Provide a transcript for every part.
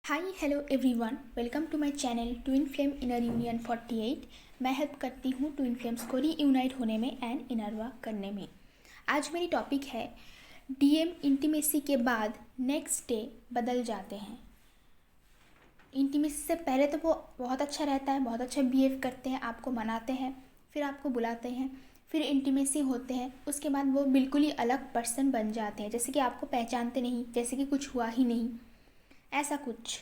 Hi hello everyone, welcome to my channel twin flame inner union 48। मैं help करती हूँ twin flames को reunite होने में एंड इनर वर्क करने में। आज मेरी टॉपिक है डीएम इंटीमेसी के बाद नेक्स्ट डे बदल जाते हैं। इंटीमेसी से पहले तो वो बहुत अच्छा रहता है, बहुत अच्छा बिहेव करते हैं, आपको मनाते हैं, फिर आपको बुलाते हैं, फिर इंटीमेसी होते हैं, उसके बाद वो बिल्कुल ही अलग पर्सन बन जाते हैं, जैसे कि आपको पहचानते नहीं, जैसे कि कुछ हुआ ही नहीं, ऐसा कुछ।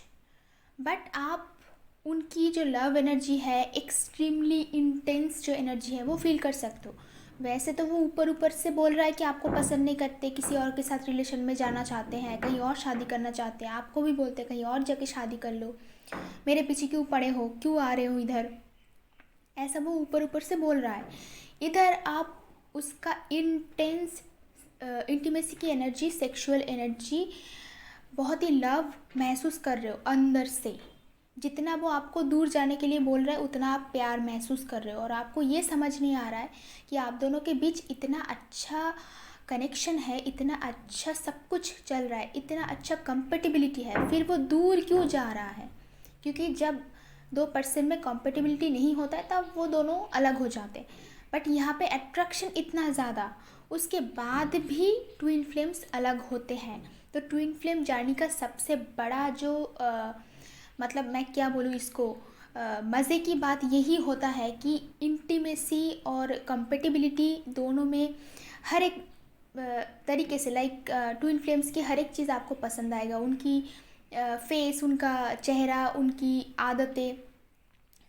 बट आप उनकी जो लव एनर्जी है, एक्सट्रीमली इंटेंस जो एनर्जी है, वो फील कर सकते हो। वैसे तो वो ऊपर ऊपर से बोल रहा है कि आपको पसंद नहीं करते, किसी और के साथ रिलेशन में जाना चाहते हैं, कहीं और शादी करना चाहते हैं, आपको भी बोलते हैं कहीं और जाके शादी कर लो, मेरे पीछे क्यों पड़े हो, क्यों आ रहे हो इधर, ऐसा वो ऊपर ऊपर से बोल रहा है। इधर आप उसका इंटेंस इंटीमेसी की एनर्जी, सेक्सुअल एनर्जी, बहुत ही लव महसूस कर रहे हो अंदर से। जितना वो आपको दूर जाने के लिए बोल रहा है, उतना आप प्यार महसूस कर रहे हो, और आपको ये समझ नहीं आ रहा है कि आप दोनों के बीच इतना अच्छा कनेक्शन है, इतना अच्छा सब कुछ चल रहा है, इतना अच्छा कंपेटिबिलिटी है, फिर वो दूर क्यों जा रहा है। क्योंकि जब दो पर्सन में कंपेटिबिलिटी नहीं होता है तब वो दोनों अलग हो जाते हैं। बट यहाँ पे अट्रैक्शन इतना ज़्यादा, उसके बाद भी ट्विन फ्लेम्स अलग होते हैं। तो ट्विन फ्लेम जर्नी का सबसे बड़ा जो मतलब मैं क्या बोलूँ इसको, मज़े की बात यही होता है कि इंटीमेसी और कंपेटिबिलिटी दोनों में हर एक तरीके से, लाइक ट्विन फ्लेम्स की हर एक चीज़ आपको पसंद आएगा। उनकी फेस, उनका चेहरा, उनकी आदतें,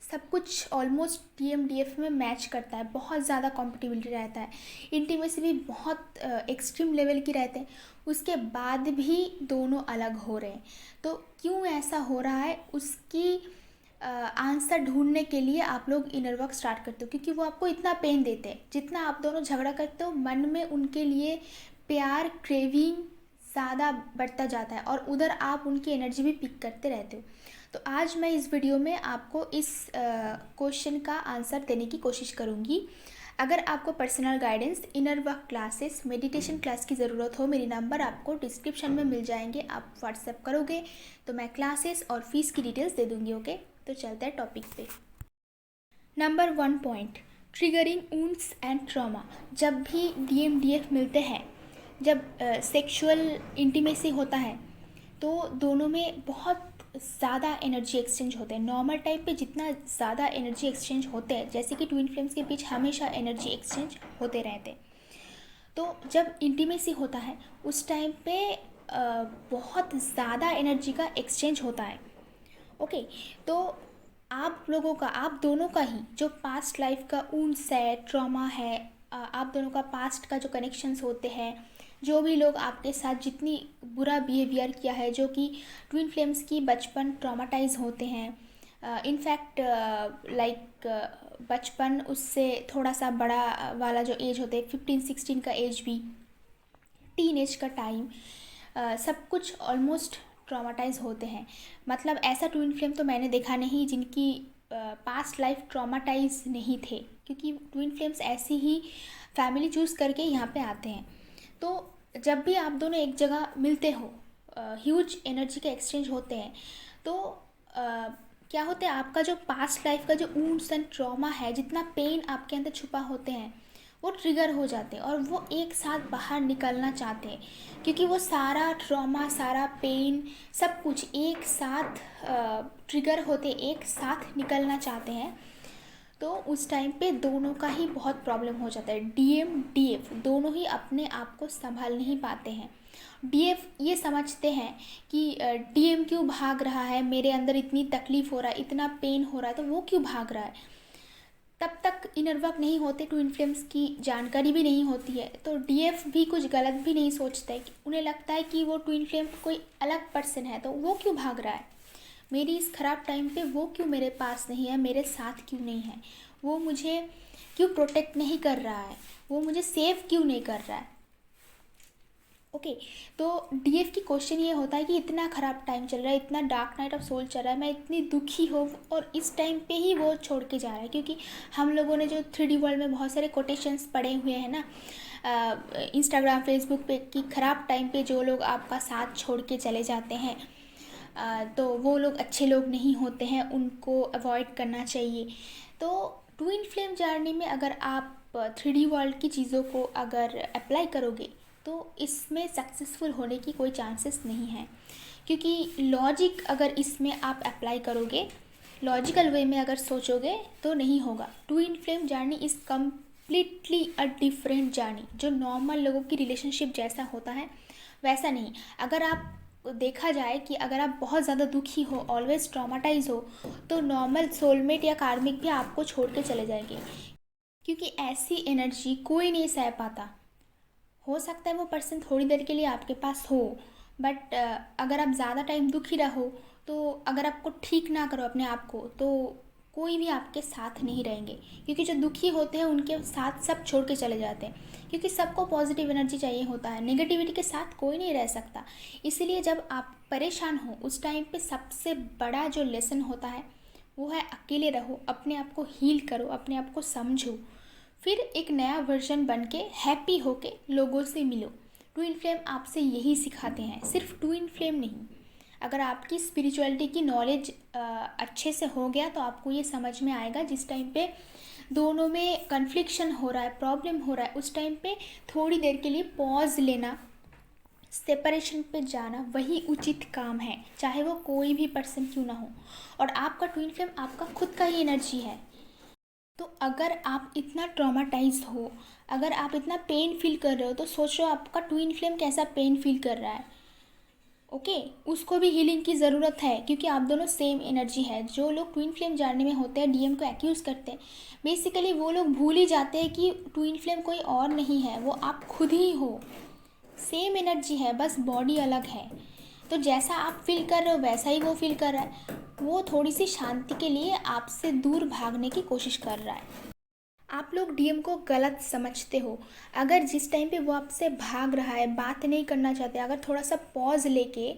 सब कुछ ऑलमोस्ट डीएफ में मैच करता है। बहुत ज़्यादा कॉम्पिटिबिलिटी रहता है, इंटीमेसी भी बहुत एक्सट्रीम लेवल की रहते हैं। उसके बाद भी दोनों अलग हो रहे हैं। तो क्यों ऐसा हो रहा है, उसकी आंसर ढूंढने के लिए आप लोग इनर वर्क स्टार्ट करते हो। क्योंकि वो आपको इतना पेन देते हैं, जितना आप दोनों झगड़ा करते हो, मन में उनके लिए प्यार, क्रेविंग ज़्यादा बढ़ता जाता है, और उधर आप उनकी एनर्जी भी पिक करते रहते हो। तो आज मैं इस वीडियो में आपको इस क्वेश्चन का आंसर देने की कोशिश करूँगी। अगर आपको personal guidance, inner work classes, meditation class की ज़रूरत हो, मेरी नंबर आपको डिस्क्रिप्शन में मिल जाएंगे। आप व्हाट्सएप करोगे तो मैं क्लासेस और फीस की डिटेल्स दे दूँगी। ओके, तो चलते हैं टॉपिक पे। Number 1 point, triggering wounds and trauma. जब भी डीएफ मिलते हैं, जब सेक्सुअल इंटीमेसी होता है, तो दोनों में बहुत ज़्यादा एनर्जी एक्सचेंज होते हैं। नॉर्मल टाइम पे जितना ज़्यादा एनर्जी एक्सचेंज होते हैं, जैसे कि ट्विन फ्लेम्स के बीच हमेशा एनर्जी एक्सचेंज होते रहते हैं, तो जब इंटीमेसी होता है उस टाइम पे बहुत ज़्यादा एनर्जी का एक्सचेंज होता है। ओके, तो आप लोगों का, आप दोनों का ही जो पास्ट लाइफ का वुंड्स है, ट्रॉमा है, आप दोनों का पास्ट का जो कनेक्शंस होते हैं, जो भी लोग आपके साथ जितनी बुरा बिहेवियर किया है, जो कि ट्विन फ्लेम्स की बचपन ट्रॉमाटाइज होते हैं। इनफैक्ट लाइक बचपन, उससे थोड़ा सा बड़ा वाला जो एज होते हैं, 15-16 का एज भी, टीन एज का टाइम, सब कुछ ऑलमोस्ट ट्रॉमाटाइज होते हैं। मतलब ऐसा ट्विन फ्लेम तो मैंने देखा नहीं जिनकी पास्ट लाइफ ट्रॉमाटाइज नहीं थे, क्योंकि ट्विन फ्लेम्स ऐसी ही फैमिली चूज़ करके यहाँ पे आते हैं। तो जब भी आप दोनों एक जगह मिलते हो, ह्यूज एनर्जी के एक्सचेंज होते हैं। तो क्या होता है, आपका जो पास्ट लाइफ का जो वुंड्स एंड ट्रॉमा है, जितना पेन आपके अंदर छुपा होते हैं, वो ट्रिगर हो जाते हैं और वो एक साथ बाहर निकलना चाहते हैं। क्योंकि वो सारा ट्रॉमा, सारा पेन, सब कुछ एक साथ ट्रिगर होते, एक साथ निकलना चाहते हैं। तो उस टाइम पे दोनों का ही बहुत प्रॉब्लम हो जाता है। डीएफ दोनों ही अपने आप को संभाल नहीं पाते हैं। डीएफ ये समझते हैं कि डीएम क्यों भाग रहा है, मेरे अंदर इतनी तकलीफ़ हो रहा है, इतना पेन हो रहा है, तो वो क्यों भाग रहा है। तब तक इनर वर्क नहीं होते, ट्विन फ्लेम्स की जानकारी भी नहीं होती है, तो डीएफ भी कुछ गलत भी नहीं सोचता है। कि उन्हें लगता है कि वो ट्विन फ्लेम कोई अलग पर्सन है, तो वो क्यों भाग रहा है, मेरी इस ख़राब टाइम पे वो क्यों मेरे पास नहीं है, मेरे साथ क्यों नहीं है, वो मुझे क्यों प्रोटेक्ट नहीं कर रहा है, वो मुझे सेव क्यों नहीं कर रहा है। ओके, तो डीएफ की क्वेश्चन ये होता है कि इतना ख़राब टाइम चल रहा है, इतना डार्क नाइट ऑफ सोल चल रहा है, मैं इतनी दुखी हूँ, और इस टाइम पे ही वो छोड़ के जा रहा है। क्योंकि हम लोगों ने जो 3D वर्ल्ड में बहुत सारे कोटेशंस पढ़े हुए हैं ना, इंस्टाग्राम, फेसबुक पे, कि ख़राब टाइम पे जो लोग आपका साथ छोड़ के चले जाते हैं, तो वो लोग अच्छे लोग नहीं होते हैं, उनको अवॉइड करना चाहिए। तो ट्विन फ्लेम जर्नी में अगर आप 3D वर्ल्ड की चीज़ों को अगर अप्लाई करोगे तो इसमें सक्सेसफुल होने की कोई चांसेस नहीं है, क्योंकि लॉजिक अगर इसमें आप अप्लाई करोगे, लॉजिकल वे में अगर सोचोगे तो नहीं होगा। Twin flame journey is completely a different journey. जो नॉर्मल लोगों की रिलेशनशिप जैसा होता है वैसा नहीं। अगर आप देखा जाए कि अगर आप बहुत ज़्यादा दुखी हो, ऑलवेज ट्रॉमाटाइज हो, तो नॉर्मल सोलमेट या कार्मिक भी आपको छोड़ के चले जाएंगे, क्योंकि ऐसी एनर्जी कोई नहीं सह पाता। हो सकता है वो पर्सन थोड़ी देर के लिए आपके पास हो, बट अगर आप ज़्यादा टाइम दुखी रहो, तो अगर आपको ठीक ना करो अपने आप को, तो कोई भी आपके साथ नहीं रहेंगे, क्योंकि जो दुखी होते हैं उनके साथ सब छोड़ के चले जाते हैं, क्योंकि सबको पॉजिटिव एनर्जी चाहिए होता है, नेगेटिविटी के साथ कोई नहीं रह सकता। इसीलिए जब आप परेशान हो उस टाइम पे सबसे बड़ा जो लेसन होता है वो है अकेले रहो, अपने आप को हील करो, अपने आप को समझो, फिर एक नया वर्जन बन के हैप्पी होके लोगों से मिलो। ट्विन फ्लेम आपसे यही सिखाते हैं, सिर्फ ट्विन फ्लेम नहीं। अगर आपकी स्पिरिचुअलिटी की नॉलेज अच्छे से हो गया तो आपको ये समझ में आएगा, जिस टाइम पे दोनों में कन्फ्लिक्शन हो रहा है, प्रॉब्लम हो रहा है, उस टाइम पे थोड़ी देर के लिए पॉज लेना, सेपरेशन पे जाना वही उचित काम है, चाहे वो कोई भी पर्सन क्यों ना हो। और आपका ट्विन फ्लेम आपका खुद का ही एनर्जी है। तो अगर आप इतना ट्रॉमाटाइज हो, अगर आप इतना पेन फील कर रहे हो, तो सोचो आपका ट्विन फ्लेम कैसा पेन फील कर रहा है। ओके, उसको भी हीलिंग की ज़रूरत है, क्योंकि आप दोनों सेम एनर्जी है। जो लोग ट्विन फ्लेम जानने में होते हैं, डीएम को एक्यूज़ करते हैं, बेसिकली वो लोग भूल ही जाते हैं कि ट्विन फ्लेम कोई और नहीं है, वो आप खुद ही हो। सेम एनर्जी है, बस बॉडी अलग है। तो जैसा आप फील कर रहे हो वैसा ही वो फील कर रहा है। वो थोड़ी सी शांति के लिए आपसे दूर भागने की कोशिश कर रहा है। आप लोग डीएम को गलत समझते हो। अगर जिस टाइम पे वो आपसे भाग रहा है, बात नहीं करना चाहते, अगर थोड़ा सा पॉज लेके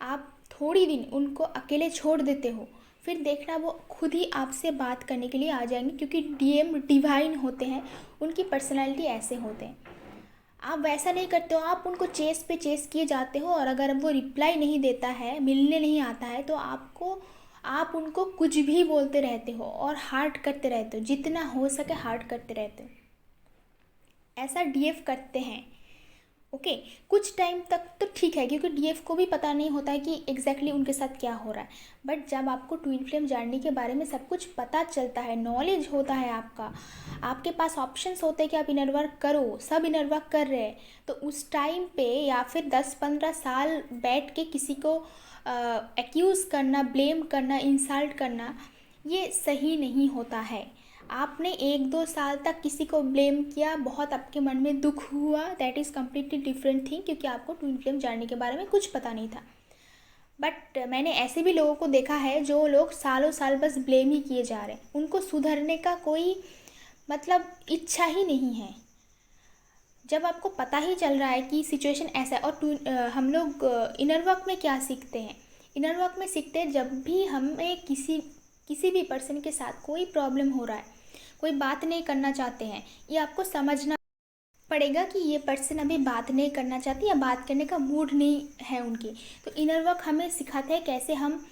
आप थोड़ी दिन उनको अकेले छोड़ देते हो, फिर देखना वो खुद ही आपसे बात करने के लिए आ जाएंगे, क्योंकि डीएम डिवाइन होते हैं, उनकी पर्सनालिटी ऐसे होते हैं। आप वैसा नहीं करते हो, आप उनको चेस पे चेस किए जाते हो, और अगर वो रिप्लाई नहीं देता है, मिलने नहीं आता है, तो आप उनको कुछ भी बोलते रहते हो और हार्ट करते रहते हो, जितना हो सके हार्ट करते रहते हो। ऐसा डीएफ करते हैं। ओके, कुछ टाइम तक तो ठीक है, क्योंकि डीएफ को भी पता नहीं होता है कि एग्जैक्टली उनके साथ क्या हो रहा है। बट जब आपको ट्विन फ्लेम जर्नी के बारे में सब कुछ पता चलता है, नॉलेज होता है आपका, आपके पास ऑप्शंस होते हैं कि आप इनर वर्क करो, सब इनर वर्क कर रहे हैं, तो उस टाइम पे या फिर 10-15 साल बैठ के किसी को एक्यूज़ करना, ब्लेम करना, इंसल्ट करना, ये सही नहीं होता है। आपने 1-2 साल तक किसी को ब्लेम किया, बहुत आपके मन में दुख हुआ, that is completely different thing, क्योंकि आपको ट्विन फ्लेम जानने के बारे में कुछ पता नहीं था। बट मैंने ऐसे भी लोगों को देखा है जो लोग सालों साल बस ब्लेम ही किए जा रहे हैं, उनको सुधरने का कोई मतलब इच्छा ही नहीं है। जब आपको पता ही चल रहा है कि सिचुएशन ऐसा है, और हम लोग इनर वर्क में क्या सीखते हैं, इनर वर्क में सीखते हैं जब भी हमें किसी भी पर्सन के साथ कोई प्रॉब्लम हो रहा है, कोई बात नहीं करना चाहते हैं, ये आपको समझना पड़ेगा कि ये पर्सन अभी बात नहीं करना चाहती या बात करने का मूड नहीं है उनकी। तो इनर वर्क हमें सिखाते हैं कैसे हम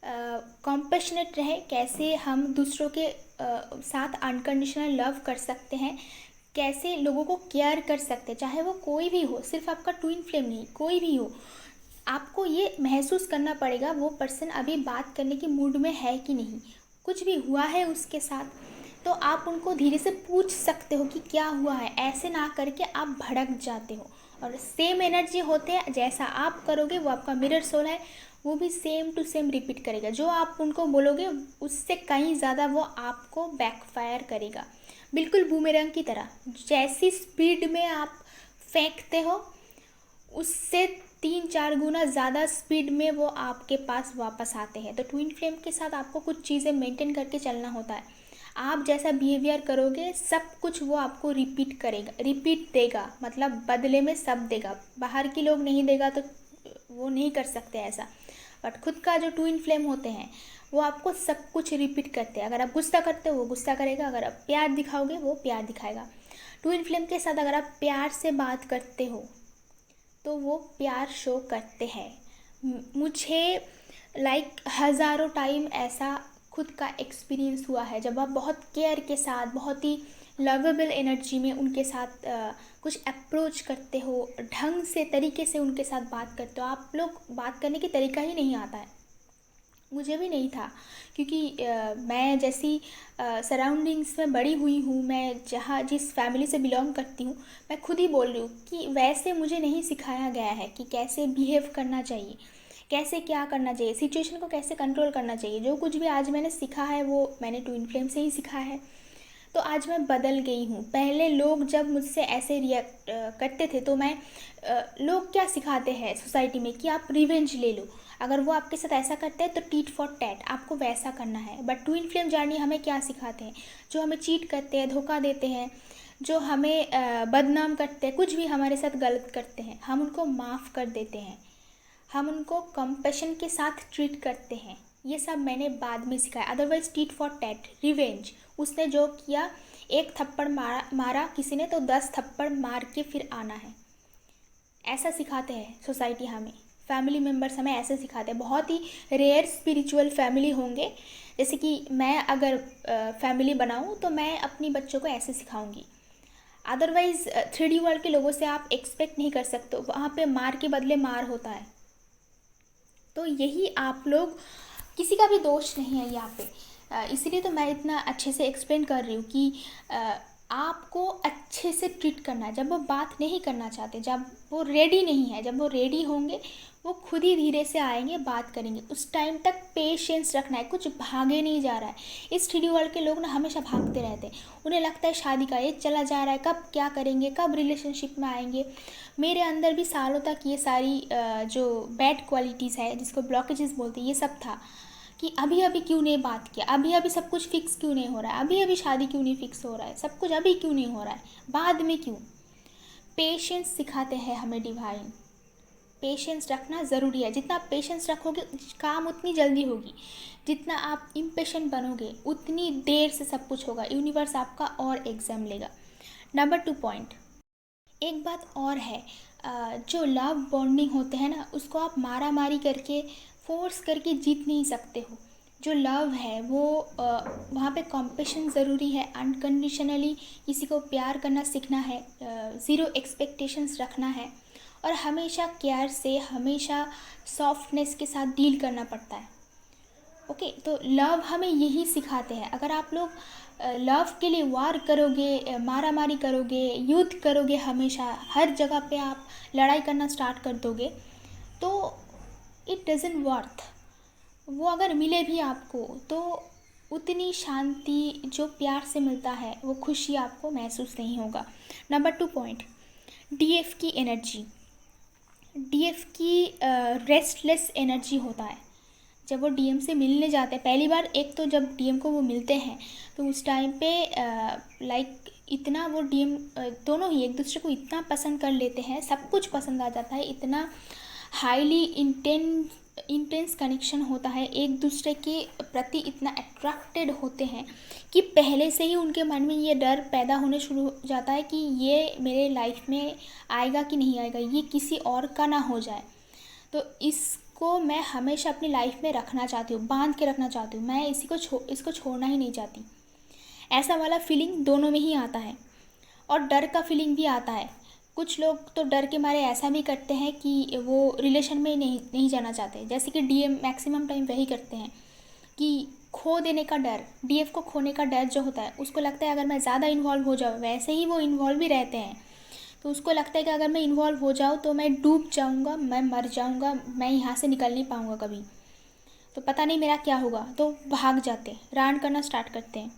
कॉम्पैशनेट रहें, कैसे हम दूसरों के साथ अनकंडीशनल लव कर सकते हैं, कैसे लोगों को केयर कर सकते हैं, चाहे वो कोई भी हो, सिर्फ आपका ट्विन फ्लेम नहीं, कोई भी हो। आपको ये महसूस करना पड़ेगा वो पर्सन अभी बात करने की मूड में है कि नहीं, कुछ भी हुआ है उसके साथ, तो आप उनको धीरे से पूछ सकते हो कि क्या हुआ है। ऐसे ना करके आप भड़क जाते हो, और सेम एनर्जी होते हैं, जैसा आप करोगे वो आपका मिरर सोल है, वो भी सेम टू सेम रिपीट करेगा। जो आप उनको बोलोगे उससे कहीं ज़्यादा वो आपको बैकफायर करेगा, बिल्कुल बूमेरंग की तरह। जैसी स्पीड में आप फेंकते हो उससे 3-4 गुना ज़्यादा स्पीड में वो आपके पास वापस आते हैं। तो ट्विन फ्लेम के साथ आपको कुछ चीज़ें मेंटेन करके चलना होता है। आप जैसा बिहेवियर करोगे सब कुछ वो आपको रिपीट करेगा, रिपीट देगा, मतलब बदले में सब देगा। बाहर की लोग नहीं देगा तो वो नहीं कर सकते ऐसा, बट खुद का जो ट्विन फ्लेम होते हैं वो आपको सब कुछ रिपीट करते हैं। अगर आप गुस्सा करते हो वो गुस्सा करेगा, अगर आप प्यार दिखाओगे वो प्यार दिखाएगा। ट्विन फ्लेम के साथ अगर आप प्यार से बात करते हो तो वो प्यार शो करते हैं। मुझे हज़ारों टाइम ऐसा खुद का एक्सपीरियंस हुआ है, जब आप बहुत केयर के साथ, बहुत ही लवेबल एनर्जी में उनके साथ कुछ अप्रोच करते हो, ढंग से, तरीके से उनके साथ बात करते हो। आप लोग बात करने की तरीका ही नहीं आता है, मुझे भी नहीं था, क्योंकि मैं जैसी सराउंडिंग्स में बड़ी हुई हूँ, मैं जहाँ जिस फैमिली से बिलोंग करती हूँ, मैं खुद ही बोल रही हूँ कि वैसे मुझे नहीं सिखाया गया है कि कैसे बिहेव करना चाहिए, कैसे क्या करना चाहिए, सिचुएशन को कैसे कंट्रोल करना चाहिए। जो कुछ भी आज मैंने सीखा है वो मैंने ट्विन फ्लेम से ही सीखा है। तो आज मैं बदल गई हूँ। पहले लोग जब मुझसे ऐसे रिएक्ट करते थे तो मैं लोग क्या सिखाते हैं सोसाइटी में कि आप रिवेंज ले लो, अगर वो आपके साथ ऐसा करते हैं तो टीट फॉर टैट, आपको वैसा करना है। बट ट्विन फ्लेम जर्नी हमें क्या सिखाते हैं? जो हमें चीट करते हैं, धोखा देते हैं, जो हमें बदनाम करते हैं, कुछ भी हमारे साथ गलत करते हैं, हम उनको माफ़ कर देते हैं, हम उनको कंपैशन के साथ ट्रीट करते हैं। ये सब मैंने बाद में सीखा है। Otherwise tit for tat, revenge, उसने जो किया, एक थप्पड़ मारा किसी ने तो 10 थप्पड़ मार के फिर आना है, ऐसा सिखाते हैं सोसाइटी हमें। फैमिली मेम्बर्स हमें ऐसे सिखाते हैं। बहुत ही रेयर स्पिरिचुअल फैमिली होंगे, जैसे कि मैं अगर फैमिली बनाऊँ तो मैं अपनी बच्चों को ऐसे सिखाऊंगी। अदरवाइज़ 3D वर्ल्ड के लोगों से आप एक्सपेक्ट नहीं कर सकते, वहाँ पे मार के बदले मार होता है। तो यही आप लोग, किसी का भी दोष नहीं है यहाँ पे। इसीलिए तो मैं इतना अच्छे से एक्सप्लेन कर रही हूँ कि आपको अच्छे से ट्रीट करना है। जब वो बात नहीं करना चाहते, जब वो रेडी नहीं है, जब वो रेडी होंगे वो खुद ही धीरे से आएंगे, बात करेंगे। उस टाइम तक पेशेंस रखना है, कुछ भागे नहीं जा रहा है। इस 3D वर्ल्ड के लोग ना हमेशा भागते रहते हैं। उन्हें लगता है शादी का एज चला जा रहा है, कब क्या करेंगे, कब रिलेशनशिप में आएंगे। मेरे अंदर भी सालों तक ये सारी जो बैड क्वालिटीज़ है, जिसको ब्लॉकेजेस बोलते हैं, ये सब था कि अभी अभी क्यों नहीं बात किया, अभी अभी सब कुछ फिक्स क्यों नहीं हो रहा है, अभी अभी शादी क्यों नहीं फिक्स हो रहा है, सब कुछ अभी क्यों नहीं हो रहा है, बाद में क्यों। पेशेंस सिखाते हैं हमें डिवाइन। पेशेंस रखना ज़रूरी है। जितना आप पेशेंस रखोगे काम उतनी जल्दी होगी, जितना आप इम्पेशेंट बनोगे उतनी देर से सब कुछ होगा। यूनिवर्स आपका और एग्ज़ाम लेगा। नंबर 2 पॉइंट, एक बात और है, जो लव बॉन्डिंग होते हैं ना, उसको आप मारा मारी करके, फोर्स करके जीत नहीं सकते हो। जो लव है वो वहाँ पे कॉम्पेशन ज़रूरी है, अनकंडीशनली किसी को प्यार करना सीखना है, ज़ीरो एक्सपेक्टेशंस रखना है, और हमेशा केयर से, हमेशा सॉफ्टनेस के साथ डील करना पड़ता है। ओके, तो लव हमें यही सिखाते हैं। अगर आप लोग लव के लिए वार करोगे, मारा मारी करोगे, युद्ध करोगे, हमेशा हर जगह पे आप लड़ाई करना स्टार्ट कर दोगे, तो इट डजंट वर्थ। वो अगर मिले भी आपको तो उतनी शांति जो प्यार से मिलता है, वो खुशी आपको महसूस नहीं होगा। नंबर 2 पॉइंट, डीएफ की एनर्जी। डीएफ की रेस्टलेस एनर्जी होता है। जब वो डीएम से मिलने जाते हैं पहली बार, एक तो जब डीएम को वो मिलते हैं तो उस टाइम पे इतना वो डीएम दोनों ही एक दूसरे को इतना पसंद कर लेते हैं, सब कुछ पसंद आ जाता है, इतना हाईली इंटेंस कनेक्शन होता है, एक दूसरे के प्रति इतना अट्रैक्टेड होते हैं कि पहले से ही उनके मन में ये डर पैदा होने शुरू हो जाता है कि ये मेरे लाइफ में आएगा कि नहीं आएगा, ये किसी और का ना हो जाए। तो इसको मैं हमेशा अपनी लाइफ में रखना चाहती हूँ, बांध के रखना चाहती हूँ, मैं इसको छोड़ना ही नहीं चाहती। ऐसा वाला फीलिंग दोनों में ही आता है, और डर का फीलिंग भी आता है। कुछ लोग तो डर के मारे ऐसा भी करते हैं कि वो रिलेशन में नहीं जाना चाहते, जैसे कि डीएम मैक्सिमम टाइम वही करते हैं कि खो देने का डर, डीएफ को खोने का डर जो होता है, उसको लगता है अगर मैं ज़्यादा इन्वॉल्व हो जाऊँ, वैसे ही वो इन्वॉल्व भी रहते हैं, तो उसको लगता है कि अगर मैं इन्वॉल्व हो जाऊँ तो मैं डूब जाऊँगा, मैं मर जाऊँगा, मैं यहाँ से निकल नहीं पाऊँगा कभी, तो पता नहीं मेरा क्या होगा, तो भाग जाते हैं, रान करना स्टार्ट करते हैं।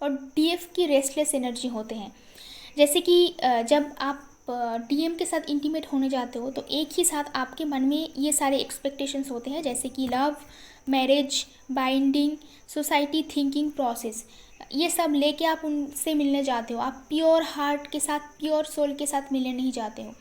और डीएफ की रेस्टलेस एनर्जी होते हैं, जैसे कि जब आप डीएम के साथ इंटीमेट होने जाते हो तो एक ही साथ आपके मन में ये सारे एक्सपेक्टेशंस होते हैं, जैसे कि love, marriage, binding, society thinking process, ये सब लेके आप उनसे मिलने जाते हो। आप प्योर हार्ट के साथ, प्योर सोल के साथ मिलने नहीं जाते हो।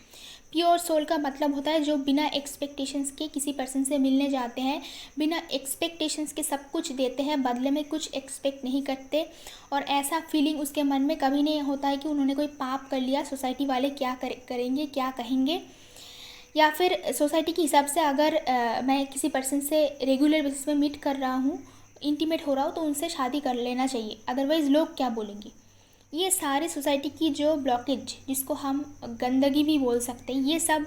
प्योर सोल का मतलब होता है जो बिना एक्सपेक्टेशंस के किसी पर्सन से मिलने जाते हैं, बिना एक्सपेक्टेशंस के सब कुछ देते हैं, बदले में कुछ एक्सपेक्ट नहीं करते, और ऐसा फीलिंग उसके मन में कभी नहीं होता है कि उन्होंने कोई पाप कर लिया, सोसाइटी वाले क्या करेंगे, क्या कहेंगे, या फिर सोसाइटी के हिसाब से अगर मैं किसी पर्सन से रेगुलर बेसिस में मीट कर रहा हूँ, इंटीमेट हो रहा हूँ, तो उनसे शादी कर लेना चाहिए, अदरवाइज़ लोग क्या बोलेंगे। ये सारे सोसाइटी की जो ब्लॉकेज, जिसको हम गंदगी भी बोल सकते हैं, ये सब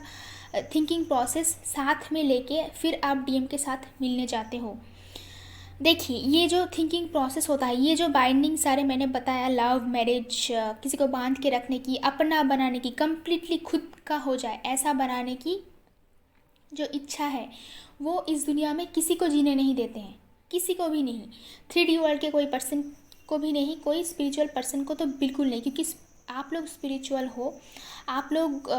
थिंकिंग प्रोसेस साथ में लेके फिर आप डीएम के साथ मिलने जाते हो। देखिए, ये जो थिंकिंग प्रोसेस होता है, ये जो बाइंडिंग सारे मैंने बताया, लव, मैरिज, किसी को बांध के रखने की, अपना बनाने की, कम्प्लीटली खुद का हो जाए ऐसा बनाने की जो इच्छा है, वो इस दुनिया में किसी को जीने नहीं देते हैं, किसी को भी नहीं। 3D वर्ल्ड के कोई पर्सन को भी नहीं, कोई स्पिरिचुअल पर्सन को तो बिल्कुल नहीं, क्योंकि आप लोग स्पिरिचुअल हो, आप लोग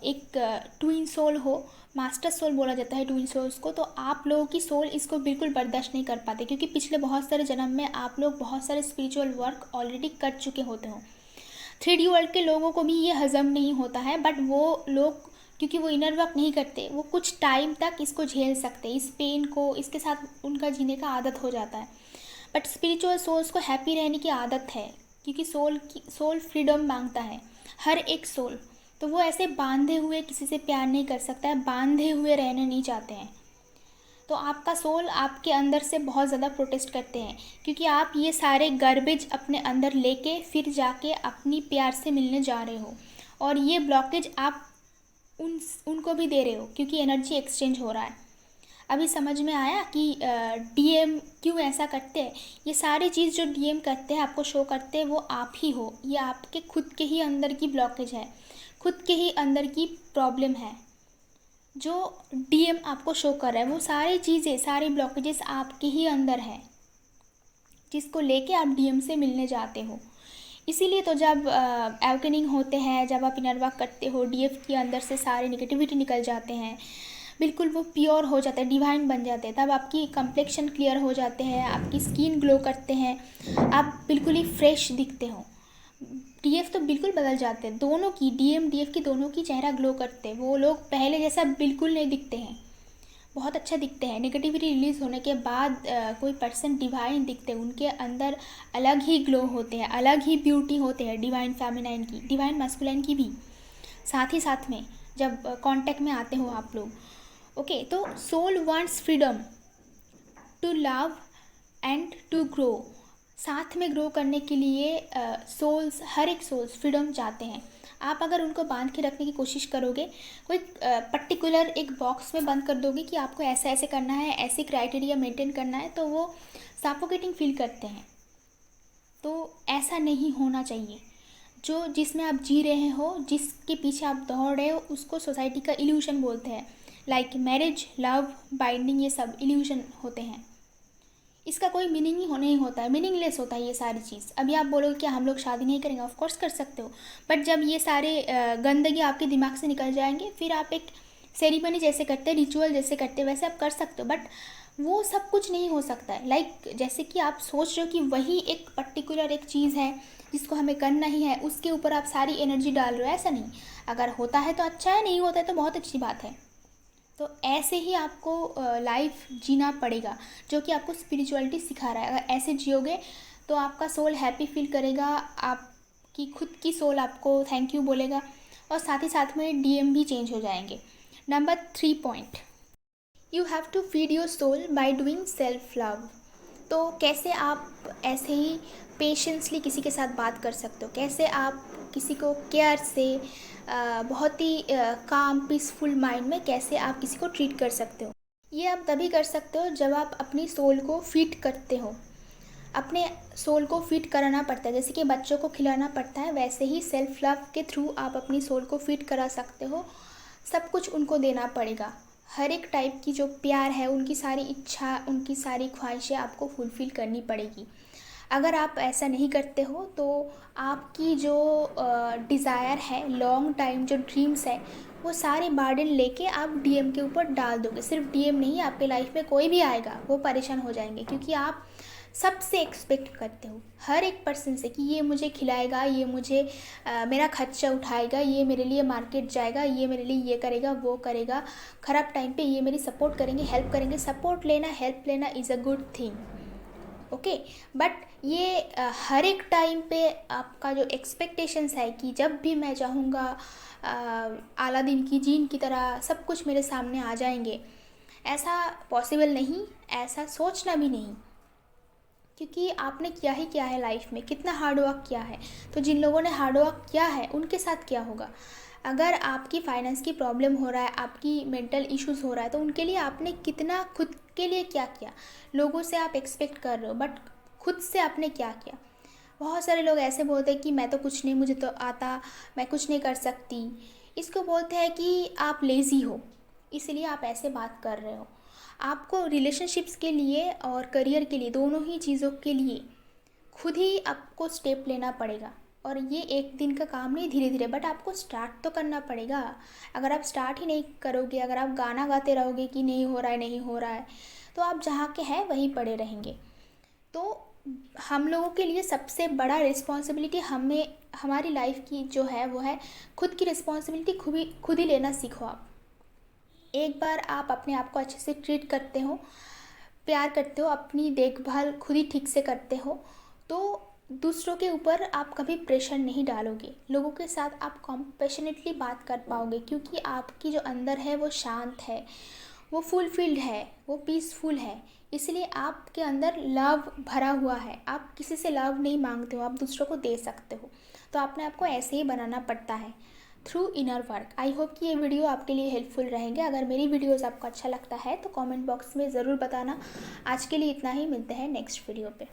एक ट्विन सोल हो, मास्टर सोल बोला जाता है ट्विन सोल्स को। तो आप लोगों की सोल इसको बिल्कुल बर्दाश्त नहीं कर पाते, क्योंकि पिछले बहुत सारे जन्म में आप लोग बहुत सारे स्पिरिचुअल वर्क ऑलरेडी कर चुके होते हो। 3D वर्ल्ड के लोगों को भी ये हज़म नहीं होता है, बट वो लोग, क्योंकि वो इनर वर्क नहीं करते, वो कुछ टाइम तक इसको झेल सकते हैं, इस पेन को, इसके साथ उनका जीने का आदत हो जाता है। बट स्पिरिचुअल सोल्स को हैप्पी रहने की आदत है, क्योंकि सोल फ्रीडम मांगता है, हर एक सोल। तो वो ऐसे बांधे हुए किसी से प्यार नहीं कर सकता है, बांधे हुए रहना नहीं चाहते हैं। तो आपका सोल आपके अंदर से बहुत ज़्यादा प्रोटेस्ट करते हैं, क्योंकि आप ये सारे गार्बेज अपने अंदर लेके फिर जाके अपनी प्यार से मिलने जा रहे हो, और ये ब्लॉकेज आप उनको भी दे रहे हो, क्योंकि एनर्जी एक्सचेंज हो रहा है। अभी समझ में आया कि डीएम क्यों ऐसा करते हैं। ये सारी चीज़ जो डीएम करते हैं, आपको शो करते हैं, वो आप ही हो। ये आपके खुद के ही अंदर की ब्लॉकेज है, खुद के ही अंदर की प्रॉब्लम है जो डीएम आपको शो कर रहा है। वो सारी चीज़ें, सारी ब्लॉकेजेस आपके ही अंदर है, जिसको लेके आप डीएम से मिलने जाते हो। इसीलिए तो जब एवकनिंग होते हैं, जब आप इनर वर्क करते हो, डीएफ के अंदर से सारे नेगेटिविटी निकल जाते हैं, बिल्कुल वो प्योर हो जाते हैं, डिवाइन बन जाते हैं, तब आपकी कम्प्लेक्शन क्लियर हो जाते हैं, आपकी स्किन ग्लो करते हैं, आप बिल्कुल ही फ्रेश दिखते हो। डीएफ तो बिल्कुल बदल जाते हैं, दोनों की, डीएम डीएफ की दोनों की चेहरा ग्लो करते हैं। वो लोग पहले जैसा बिल्कुल नहीं दिखते हैं, बहुत अच्छा दिखते हैं। नेगेटिविटी रिलीज़ होने के बाद कोई पर्सन डिवाइन दिखते हैं, उनके अंदर अलग ही ग्लो होते हैं, अलग ही ब्यूटी होते हैं, डिवाइन फेमिनाइन की, डिवाइन मैस्कुलाइन की भी, साथ ही साथ में जब कांटेक्ट में आते हो आप लोग। ओके, तो soul wants freedom to love and to grow. साथ में ग्रो करने के लिए सोल्स, हर एक सोल्स फ्रीडम चाहते हैं। आप अगर उनको बांध के रखने की कोशिश करोगे, कोई पर्टिकुलर एक बॉक्स में बंद कर दोगे कि आपको ऐसा ऐसे करना है, ऐसे क्राइटेरिया मेंटेन करना है, तो वो सफोकेटिंग फील करते हैं। तो ऐसा नहीं होना चाहिए। जो जिसमें आप जी रहे हो, जिसके पीछे आप दौड़ रहे हो, उसको सोसाइटी का इल्यूशन बोलते हैं। लाइक मैरिज, लव, बाइंडिंग, ये सब इल्यूशन होते हैं। इसका कोई मीनिंग ही नहीं होता है, मीनिंगलेस होता है ये सारी चीज़। अभी आप बोलोगे कि हम लोग शादी नहीं करेंगे, ऑफ कोर्स कर सकते हो, बट जब ये सारे गंदगी आपके दिमाग से निकल जाएंगे, फिर आप एक सेरेमनी जैसे करते हैं, रिचुअल जैसे करते हैं, वैसे आप कर सकते हो, बट वो सब कुछ नहीं हो सकता है। लाइक जैसे कि आप सोच रहे हो कि वही एक पर्टिकुलर एक चीज़ है जिसको हमें करना ही है, उसके ऊपर आप सारी एनर्जी डाल रहे हो, ऐसा नहीं। अगर होता है तो अच्छा है, नहीं होता है तो बहुत अच्छी बात है। तो ऐसे ही आपको लाइफ जीना पड़ेगा, जो कि आपको स्पिरिचुअलिटी सिखा रहा है। अगर ऐसे जियोगे तो आपका सोल हैप्पी फील करेगा, आपकी खुद की सोल आपको थैंक यू बोलेगा, और साथ ही साथ में डीएम भी चेंज हो जाएंगे। Number 3 point, you have to feed your soul by doing self love. तो कैसे आप ऐसे ही पेशेंसली किसी के साथ बात कर सकते हो, कैसे आप किसी को केयर से बहुत ही काम पीसफुल माइंड में कैसे आप किसी को ट्रीट कर सकते हो। ये आप तभी कर सकते हो जब आप अपनी सोल को फीड करते हो। अपने सोल को फीड कराना पड़ता है, जैसे कि बच्चों को खिलाना पड़ता है, वैसे ही सेल्फ लव के थ्रू आप अपनी सोल को फीड करा सकते हो। सब कुछ उनको देना पड़ेगा, हर एक टाइप की जो प्यार है, उनकी सारी इच्छा, उनकी सारी ख्वाहिशें आपको फुलफ़िल करनी पड़ेगी। अगर आप ऐसा नहीं करते हो तो आपकी जो डिज़ायर है, लॉन्ग टाइम जो ड्रीम्स है, वो सारे बर्डन लेके आप डीएम के ऊपर डाल दोगे। सिर्फ डीएम नहीं, आपके लाइफ में कोई भी आएगा वो परेशान हो जाएंगे, क्योंकि आप सबसे एक्सपेक्ट करते हो, हर एक पर्सन से, कि ये मुझे खिलाएगा, ये मुझे मेरा खर्चा उठाएगा, ये मेरे लिए मार्केट जाएगा, ये मेरे लिए ये करेगा, वो करेगा, ख़राब टाइम पे ये मेरी सपोर्ट करेंगे, हेल्प करेंगे। सपोर्ट लेना, हेल्प लेना is a good thing, okay. But ये हर एक टाइम पे आपका जो एक्सपेक्टेशंस है कि जब भी मैं चाहूँगा अलादीन की जीन की तरह सब कुछ मेरे सामने आ जाएंगे, ऐसा पॉसिबल नहीं, ऐसा सोचना भी नहीं। क्योंकि आपने किया ही क्या है लाइफ में, कितना हार्ड वर्क किया है। तो जिन लोगों ने हार्ड वर्क किया है उनके साथ क्या होगा। अगर आपकी फाइनेंस की प्रॉब्लम हो रहा है, आपकी मेंटल इश्यूज़ हो रहा है, तो उनके लिए आपने कितना खुद के लिए क्या किया। लोगों से आप एक्सपेक्ट कर रहे हो, बट खुद से आपने क्या किया। बहुत सारे लोग ऐसे बोलते हैं कि मैं तो कुछ नहीं, मुझे तो आता, मैं कुछ नहीं कर सकती। इसको बोलते हैं कि आप लेज़ी हो, इसलिए आप ऐसे बात कर रहे हो। आपको रिलेशनशिप्स के लिए और करियर के लिए, दोनों ही चीज़ों के लिए खुद ही आपको स्टेप लेना पड़ेगा। और ये एक दिन का काम नहीं, धीरे धीरे, बट आपको स्टार्ट तो करना पड़ेगा। अगर आप स्टार्ट ही नहीं करोगे, अगर आप गाना गाते रहोगे कि नहीं हो रहा है, नहीं हो रहा है, तो आप जहाँ के हैं वहीं पड़े रहेंगे। तो हम लोगों के लिए सबसे बड़ा रिस्पॉन्सिबिलिटी हमें, हमारी लाइफ की जो है वो है खुद की रिस्पॉन्सिबिलिटी खुद ही लेना सीखो आप। एक बार आप अपने आप को अच्छे से ट्रीट करते हो, प्यार करते हो, अपनी देखभाल खुद ही ठीक से करते हो, तो दूसरों के ऊपर आप कभी प्रेशर नहीं डालोगे। लोगों के साथ आप कॉम्पैशनेटली बात कर पाओगे, क्योंकि आपकी जो अंदर है वो शांत है, वो फुलफिल्ड है, वो पीसफुल है। इसलिए आपके अंदर लव भरा हुआ है। आप किसी से लव नहीं मांगते हो, आप दूसरों को दे सकते हो। तो आपने आपको ऐसे ही बनाना पड़ता है through inner work. I hope कि ये वीडियो आपके लिए हेल्पफुल रहेंगे। अगर मेरी वीडियोस आपको अच्छा लगता है तो कमेंट बॉक्स में ज़रूर बताना। आज के लिए इतना ही, मिलते हैं नेक्स्ट वीडियो पे।